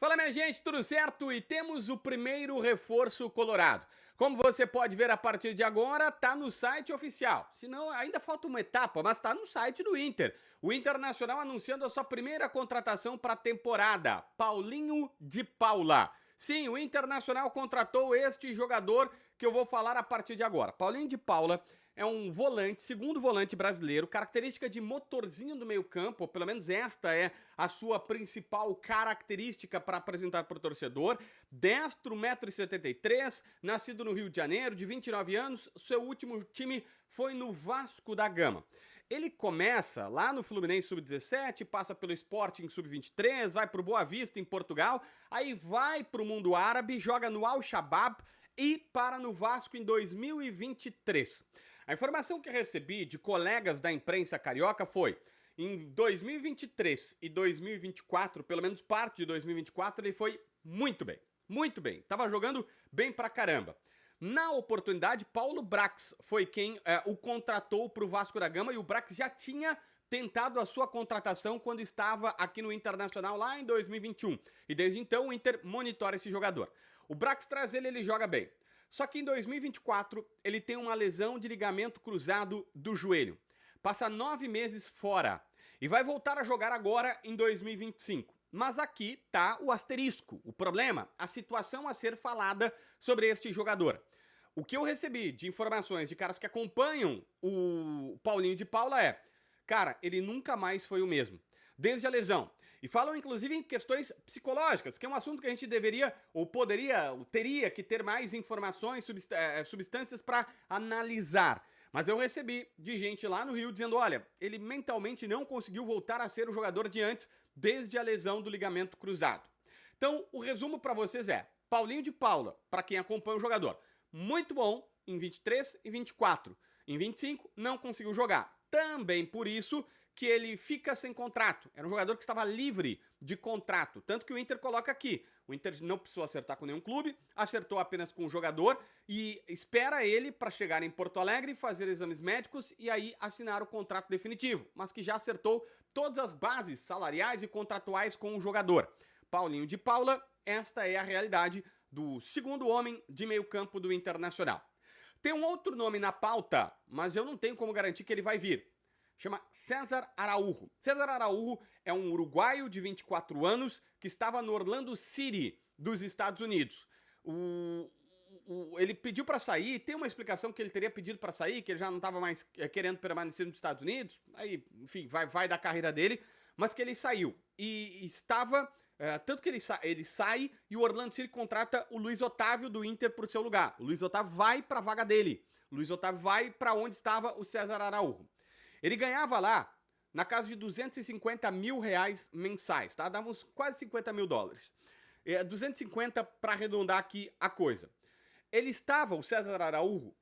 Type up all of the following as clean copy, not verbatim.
Fala, minha gente, tudo certo? E temos o primeiro reforço colorado. Como você pode ver a partir de agora, tá no site oficial. Se não, ainda falta uma etapa, mas tá no site do Inter. O Internacional anunciando a sua primeira contratação para a temporada, Paulinho de Paula. Sim, o Internacional contratou este jogador que eu vou falar a partir de agora. Paulinho de Paula é um volante, segundo volante brasileiro, característica de motorzinho do meio-campo, ou pelo menos esta é a sua principal característica para apresentar para o torcedor. Destro, 1,73 m, nascido no Rio de Janeiro, de 29 anos, seu último time foi no Vasco da Gama. Ele começa lá no Fluminense Sub-17, passa pelo Sporting Sub-23, vai para o Boa Vista em Portugal, aí vai para o mundo árabe, joga no Al-Shabaab e para no Vasco em 2023. A informação que recebi de colegas da imprensa carioca foi: em 2023 e 2024, pelo menos parte de 2024, ele foi muito bem. Muito bem. Tava jogando bem pra caramba. Na oportunidade, Paulo Brax foi quem o contratou pro Vasco da Gama, e o Brax já tinha tentado a sua contratação quando estava aqui no Internacional lá em 2021. E desde então o Inter monitora esse jogador. O Brax traz ele joga bem. Só que em 2024 ele tem uma lesão de ligamento cruzado do joelho. Passa 9 meses fora e vai voltar a jogar agora em 2025. Mas aqui tá o asterisco, o problema, a situação a ser falada sobre este jogador. O que eu recebi de informações de caras que acompanham o Paulinho de Paula é: cara, ele nunca mais foi o mesmo, desde a lesão. E falam inclusive em questões psicológicas, que é um assunto que a gente deveria, ou poderia, ou teria que ter mais informações, substâncias para analisar. Mas eu recebi de gente lá no Rio dizendo: olha, ele mentalmente não conseguiu voltar a ser o jogador de antes, desde a lesão do ligamento cruzado. Então, o resumo para vocês é: Paulinho de Paula, para quem acompanha o jogador, muito bom em 23 e 24. Em 25, não conseguiu jogar. Também por isso que ele fica sem contrato. Era um jogador que estava livre de contrato. Tanto que o Inter coloca aqui: o Inter não precisou acertar com nenhum clube, acertou apenas com o jogador e espera ele para chegar em Porto Alegre, fazer exames médicos e aí assinar o contrato definitivo. Mas que já acertou todas as bases salariais e contratuais com o jogador. Paulinho de Paula, esta é a realidade do segundo homem de meio campo do Internacional. Tem um outro nome na pauta, mas eu não tenho como garantir que ele vai vir. Chama César Araújo. César Araújo é um uruguaio de 24 anos que estava no Orlando City dos Estados Unidos. Ele pediu para sair, tem uma explicação que ele teria pedido para sair, que ele já não estava mais querendo permanecer nos Estados Unidos, aí, enfim, vai da carreira dele, mas que ele saiu. E estava... tanto que ele sai e o Orlando City contrata o Luiz Otávio do Inter por seu lugar. O Luiz Otávio vai para a vaga dele. O Luiz Otávio vai para onde estava o César Araújo. Ele ganhava lá na casa de 250 mil reais mensais, tá? Dava uns quase 50 mil dólares. 250 para arredondar aqui a coisa. Ele estava, o César Araújo,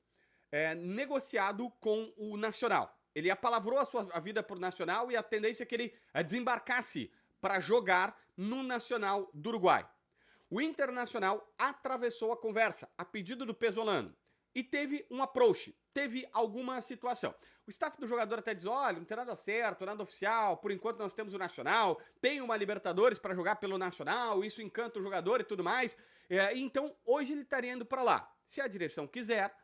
negociado com o Nacional. Ele apalavrou a vida por Nacional e a tendência é que ele desembarcasse para jogar no Nacional do Uruguai. O Internacional atravessou a conversa a pedido do Pesolano e teve um approach, teve alguma situação. O staff do jogador até diz: olha, não tem nada certo, nada oficial, por enquanto nós temos o Nacional, tem uma Libertadores para jogar pelo Nacional, isso encanta o jogador e tudo mais. Então hoje ele estaria indo para lá. Se a direção quiser,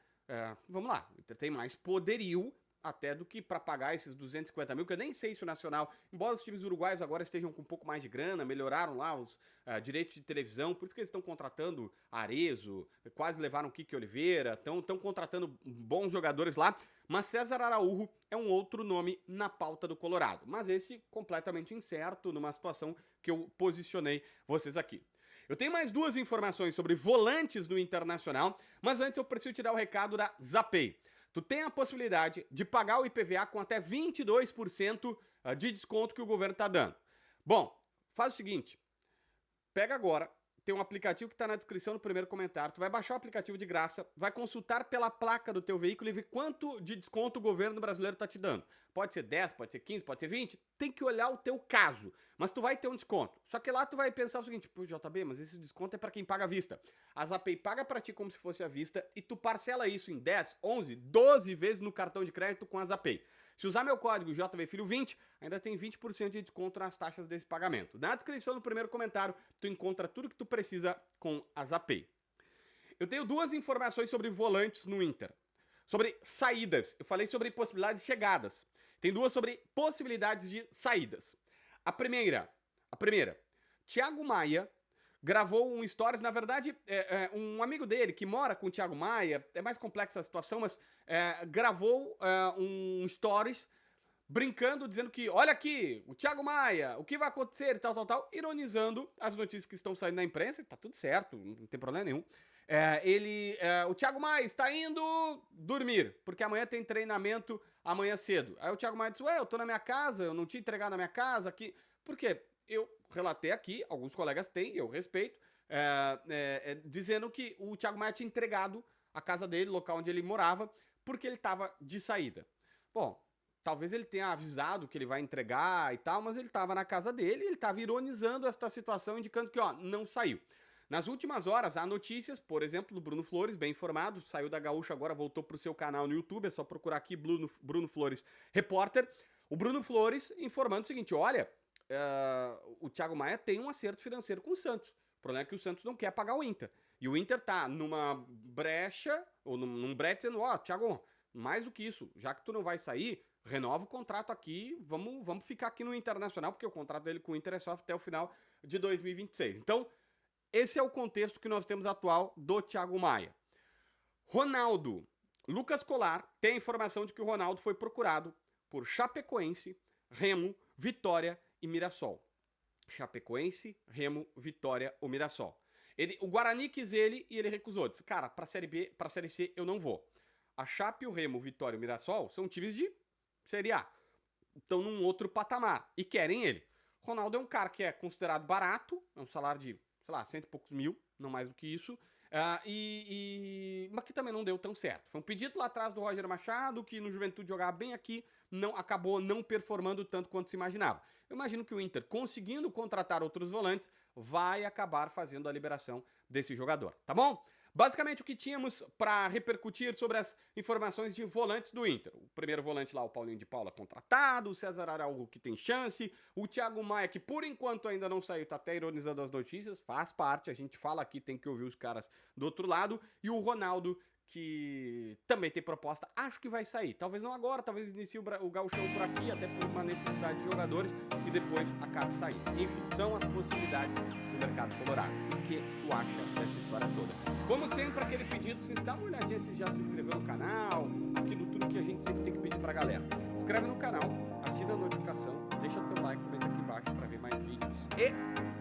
vamos lá, o Inter tem mais poderio até do que para pagar esses 250 mil, que eu nem sei se o Nacional, embora os times uruguaios agora estejam com um pouco mais de grana, melhoraram lá os direitos de televisão, por isso que eles estão contratando Arezzo, quase levaram o Kiki Oliveira, estão contratando bons jogadores lá, mas César Araújo é um outro nome na pauta do Colorado, mas esse completamente incerto, numa situação que eu posicionei vocês aqui. Eu tenho mais duas informações sobre volantes do Internacional, mas antes eu preciso te dar o recado da Zapay. Tu tem a possibilidade de pagar o IPVA com até 22% de desconto que o governo tá dando. Bom, faz o seguinte, pega agora, tem um aplicativo que está na descrição no primeiro comentário, tu vai baixar o aplicativo de graça, vai consultar pela placa do teu veículo e ver quanto de desconto o governo brasileiro tá te dando. Pode ser 10, pode ser 15, pode ser 20, tem que olhar o teu caso, mas tu vai ter um desconto. Só que lá tu vai pensar o seguinte: pô, JB, mas esse desconto é para quem paga à vista. A Zapay paga para ti como se fosse à vista e tu parcela isso em 10, 11, 12 vezes no cartão de crédito com a Zapay. Se usar meu código JVFilho20, ainda tem 20% de desconto nas taxas desse pagamento. Na descrição do primeiro comentário, tu encontra tudo que tu precisa com a Zapay. Eu tenho duas informações sobre volantes no Inter. Sobre saídas, eu falei sobre possibilidades de chegadas. Tem duas sobre possibilidades de saídas. A primeira, Thiago Maia gravou um stories, na verdade, um amigo dele que mora com o Thiago Maia, é mais complexa a situação, mas gravou um stories brincando, dizendo que, olha aqui, o Thiago Maia, o que vai acontecer e tal, ironizando as notícias que estão saindo na imprensa, e tá tudo certo, não tem problema nenhum. O Thiago Maia está indo dormir, porque amanhã tem treinamento amanhã cedo. Aí o Thiago Maia disse, eu tô na minha casa, eu não tinha entregado na minha casa aqui. Por quê? Eu relatei aqui, alguns colegas têm, eu respeito, dizendo que o Thiago Maia tinha entregado a casa dele, local onde ele morava, porque ele estava de saída. Bom, talvez ele tenha avisado que ele vai entregar e tal, mas ele estava na casa dele e ele estava ironizando esta situação, indicando que, não saiu. Nas últimas horas, há notícias, por exemplo, do Bruno Flores, bem informado, saiu da Gaúcha, agora voltou para o seu canal no YouTube, é só procurar aqui Bruno Flores Repórter. O Bruno Flores informando o seguinte, olha, o Thiago Maia tem um acerto financeiro com o Santos. O problema é que o Santos não quer pagar o Inter. E o Inter tá numa brecha, ou num brete, dizendo, Thiago, mais do que isso, já que tu não vai sair, renova o contrato aqui, vamos ficar aqui no Internacional, porque o contrato dele com o Inter é só até o final de 2026. Então, esse é o contexto que nós temos atual do Thiago Maia. Ronaldo. Lucas Colar tem a informação de que o Ronaldo foi procurado por Chapecoense, Remo, Vitória e Mirassol. Chapecoense, Remo, Vitória ou Mirassol. O Guarani quis ele e ele recusou. Disse, cara, pra Série B, pra Série C eu não vou. A Chape, o Remo, Vitória e o Mirassol são times de Série A. Estão num outro patamar e querem ele. Ronaldo é um cara que é considerado barato, é um salário de, sei lá, 100 e poucos mil, não mais do que isso, mas que também não deu tão certo. Foi um pedido lá atrás do Roger Machado, que no Juventude jogava bem aqui, acabou não performando tanto quanto se imaginava. Eu imagino que o Inter, conseguindo contratar outros volantes, vai acabar fazendo a liberação desse jogador, tá bom? Basicamente o que tínhamos para repercutir sobre as informações de volantes do Inter. O primeiro volante lá, o Paulinho de Paula, contratado, o César Araújo que tem chance, o Thiago Maia que por enquanto ainda não saiu, tá até ironizando as notícias, faz parte, a gente fala aqui, tem que ouvir os caras do outro lado, e o Ronaldo que também tem proposta, acho que vai sair, talvez não agora, talvez inicie o gauchão por aqui, até por uma necessidade de jogadores, e depois acabe saindo. Enfim, são as possibilidades do mercado colorado. O que tu acha dessa história toda? Como sempre, aquele pedido, vocês dá uma olhadinha se já se inscreveu no canal, aquilo tudo que a gente sempre tem que pedir pra galera. Se inscreve no canal, assina a notificação, deixa o teu like, comenta aqui embaixo pra ver mais vídeos e